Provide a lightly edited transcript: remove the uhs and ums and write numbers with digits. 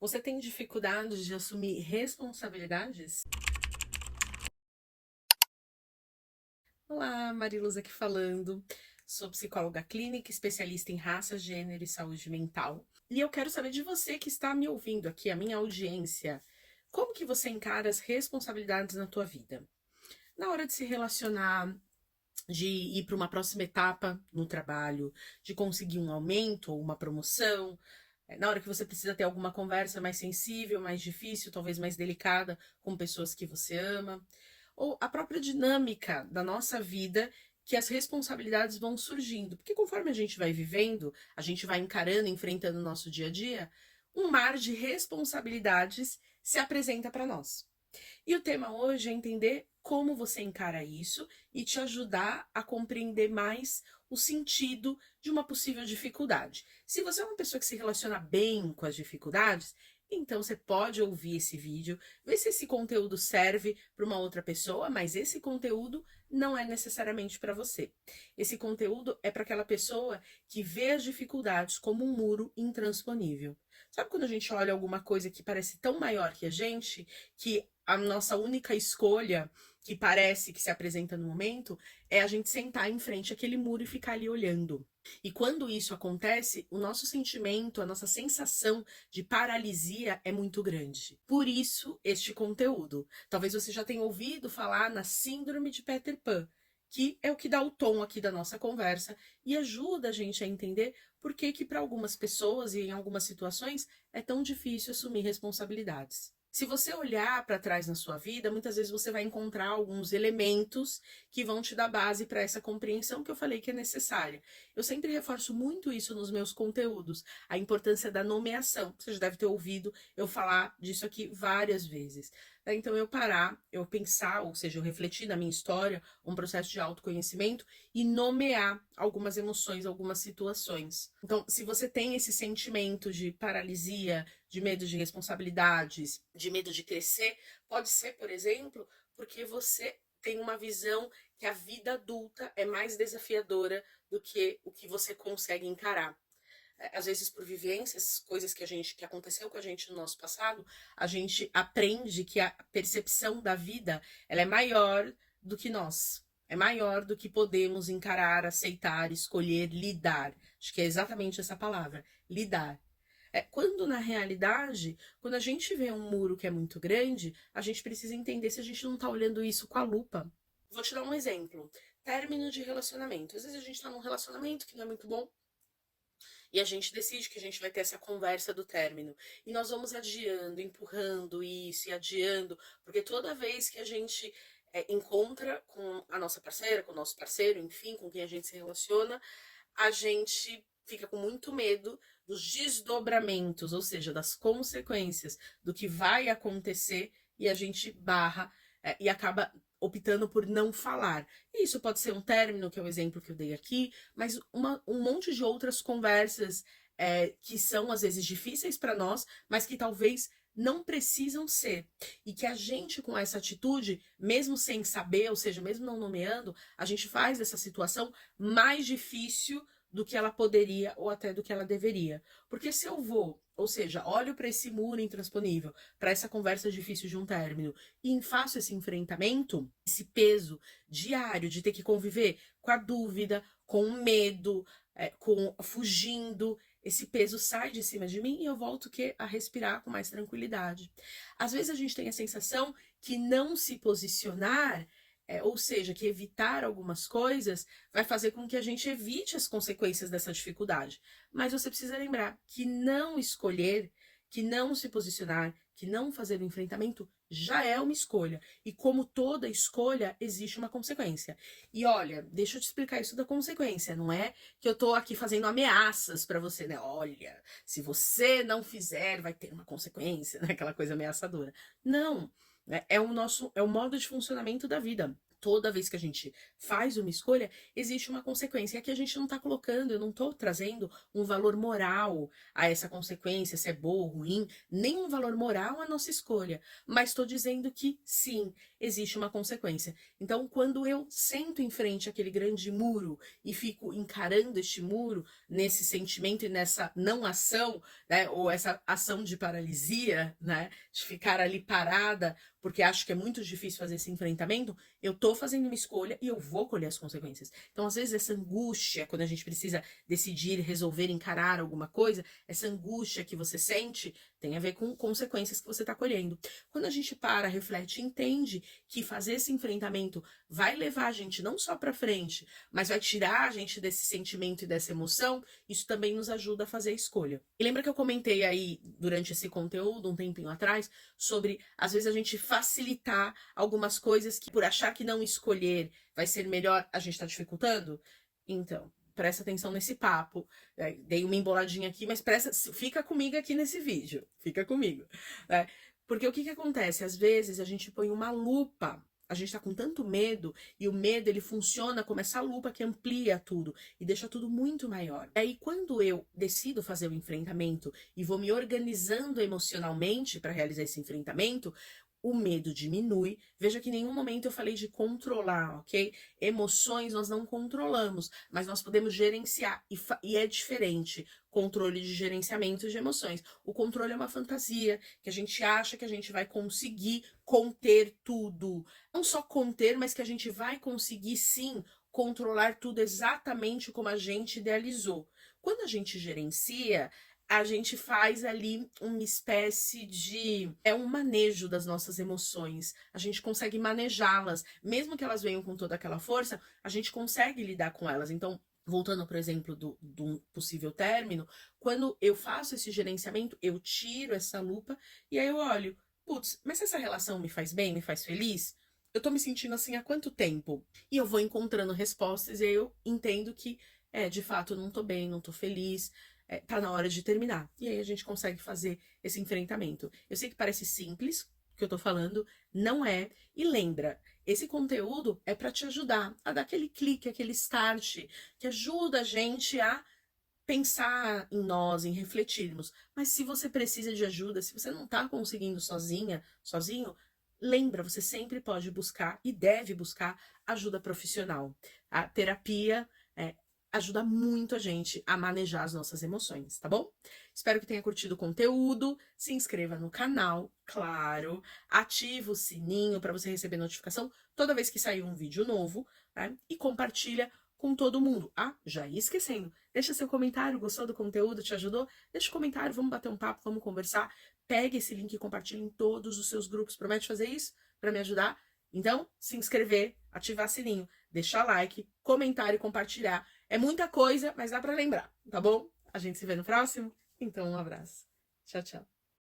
Você tem dificuldade de assumir responsabilidades? Olá, Mariluz aqui falando. Sou psicóloga clínica, especialista em raça, gênero e saúde mental. E eu quero saber de você que está me ouvindo aqui, a minha audiência. Como que você encara as responsabilidades na tua vida? Na hora de se relacionar, de ir para uma próxima etapa no trabalho, de conseguir um aumento ou uma promoção, na hora que você precisa ter alguma conversa mais sensível, mais difícil, talvez mais delicada com pessoas que você ama, ou a própria dinâmica da nossa vida que as responsabilidades vão surgindo, porque conforme a gente vai vivendo, a gente vai encarando, enfrentando o nosso dia a dia, um mar de responsabilidades se apresenta para nós. E o tema hoje é entender como você encara isso e te ajudar a compreender mais o sentido de uma possível dificuldade. Se você é uma pessoa que se relaciona bem com as dificuldades, então você pode ouvir esse vídeo, ver se esse conteúdo serve para uma outra pessoa, mas esse conteúdo não é necessariamente para você. Esse conteúdo é para aquela pessoa que vê as dificuldades como um muro intransponível. Sabe quando a gente olha alguma coisa que parece tão maior que a gente, que a nossa única escolha, que parece que se apresenta no momento, é a gente sentar em frente àquele muro e ficar ali olhando. E quando isso acontece, o nosso sentimento, a nossa sensação de paralisia é muito grande. Por isso, este conteúdo. Talvez você já tenha ouvido falar na Síndrome de Peter Pan, que é o que dá o tom aqui da nossa conversa e ajuda a gente a entender por que que para algumas pessoas e em algumas situações é tão difícil assumir responsabilidades. Se você olhar para trás na sua vida, muitas vezes você vai encontrar alguns elementos que vão te dar base para essa compreensão que eu falei que é necessária. Eu sempre reforço muito isso nos meus conteúdos, a importância da nomeação. Você já deve ter ouvido eu falar disso aqui várias vezes. Então, eu parar, eu pensar, ou seja, eu refletir na minha história, um processo de autoconhecimento e nomear algumas emoções, algumas situações. Então, se você tem esse sentimento de paralisia, de medo de responsabilidades, de medo de crescer, pode ser, por exemplo, porque você tem uma visão que a vida adulta é mais desafiadora do que o que você consegue encarar. Às vezes por vivências, coisas que aconteceu com a gente no nosso passado, a gente aprende que a percepção da vida, ela é maior do que nós. É maior do que podemos encarar, aceitar, escolher, lidar. Acho que é exatamente essa palavra, lidar. Quando na realidade, quando a gente vê um muro que é muito grande, a gente precisa entender se a gente não está olhando isso com a lupa. Vou te dar um exemplo. Término de relacionamento. Às vezes a gente está num relacionamento que não é muito bom, e a gente decide que a gente vai ter essa conversa do término. E nós vamos adiando, empurrando isso e adiando, porque toda vez que a gente encontra com a nossa parceira, com o nosso parceiro, enfim, com quem a gente se relaciona, a gente fica com muito medo dos desdobramentos, ou seja, das consequências do que vai acontecer e a gente barra e acaba optando por não falar. E isso pode ser um término, que é o exemplo que eu dei aqui, mas um monte de outras conversas que são às vezes difíceis para nós, mas que talvez não precisam ser. E que a gente, com essa atitude, mesmo sem saber, ou seja, mesmo não nomeando, a gente faz essa situação mais difícil do que ela poderia ou até do que ela deveria. Porque se eu vou, ou seja, olho para esse muro intransponível, para essa conversa difícil de um término e faço esse enfrentamento, esse peso diário de ter que conviver com a dúvida, com o medo, com fugindo, esse peso sai de cima de mim e eu volto a respirar com mais tranquilidade. Às vezes a gente tem a sensação que não se posicionar, ou seja, que evitar algumas coisas vai fazer com que a gente evite as consequências dessa dificuldade. Mas você precisa lembrar que não escolher, que não se posicionar, que não fazer o enfrentamento já é uma escolha. E como toda escolha, existe uma consequência. E olha, deixa eu te explicar isso da consequência. Não é que eu tô aqui fazendo ameaças para você, né? Olha, se você não fizer, vai ter uma consequência, né? Aquela coisa ameaçadora. Não. É o modo de funcionamento da vida. Toda vez que a gente faz uma escolha, existe uma consequência. E aqui a gente não está colocando, eu não estou trazendo um valor moral a essa consequência, se é boa ou ruim, nem um valor moral à nossa escolha. Mas estou dizendo que sim, existe uma consequência. Então, quando eu sento em frente àquele grande muro e fico encarando este muro, nesse sentimento e nessa não ação, né, ou essa ação de paralisia, né, de ficar ali parada, porque acho que é muito difícil fazer esse enfrentamento, eu tô fazendo uma escolha e eu vou colher as consequências. Então, às vezes, essa angústia, quando a gente precisa decidir, resolver, encarar alguma coisa, essa angústia que você sente tem a ver com consequências que você está colhendo. Quando a gente para, reflete, entende que fazer esse enfrentamento vai levar a gente não só para frente, mas vai tirar a gente desse sentimento e dessa emoção, isso também nos ajuda a fazer a escolha. E lembra que eu comentei aí, durante esse conteúdo, um tempinho atrás, sobre, às vezes, a gente facilitar algumas coisas que, por achar que não escolher vai ser melhor, a gente está dificultando? Então, presta atenção nesse papo. Dei uma emboladinha aqui, mas fica comigo aqui nesse vídeo. Fica comigo. Né? Porque o que acontece? Às vezes a gente põe uma lupa. A gente tá com tanto medo, e o medo ele funciona como essa lupa que amplia tudo e deixa tudo muito maior. E aí, quando eu decido fazer o enfrentamento e vou me organizando emocionalmente para realizar esse enfrentamento, o medo diminui. Veja que em nenhum momento eu falei de controlar, ok? Emoções nós não controlamos, mas nós podemos gerenciar. E é diferente controle de gerenciamento de emoções. O controle é uma fantasia, que a gente acha que a gente vai conseguir conter tudo. Não só conter, mas que a gente vai conseguir sim controlar tudo exatamente como a gente idealizou. Quando a gente gerencia, a gente faz ali uma espécie de... é um manejo das nossas emoções. A gente consegue manejá-las. Mesmo que elas venham com toda aquela força, a gente consegue lidar com elas. Então, voltando, por exemplo, do possível término, quando eu faço esse gerenciamento, eu tiro essa lupa e aí eu olho, putz, mas essa relação me faz bem, me faz feliz? Eu tô me sentindo assim há quanto tempo? E eu vou encontrando respostas e aí eu entendo que, de fato, eu não tô bem, não tô feliz, tá na hora de terminar. E aí a gente consegue fazer esse enfrentamento. Eu sei que parece simples o que eu tô falando, não é. E lembra, esse conteúdo é para te ajudar a dar aquele clique, aquele start, que ajuda a gente a pensar em nós, em refletirmos. Mas se você precisa de ajuda, se você não tá conseguindo sozinha, sozinho, lembra, você sempre pode buscar e deve buscar ajuda profissional. A terapia ajuda muito a gente a manejar as nossas emoções, tá bom? Espero que tenha curtido o conteúdo. Se inscreva no canal, claro. Ativa o sininho para você receber notificação toda vez que sair um vídeo novo, né? E compartilha com todo mundo. Ah, já ia esquecendo. Deixa seu comentário, gostou do conteúdo, te ajudou? Deixa um comentário, vamos bater um papo, vamos conversar. Pegue esse link e compartilhe em todos os seus grupos. Promete fazer isso para me ajudar? Então, se inscrever, ativar sininho, deixar like, comentário e compartilhar. É muita coisa, mas dá pra lembrar, tá bom? A gente se vê no próximo? Então, um abraço. Tchau, tchau.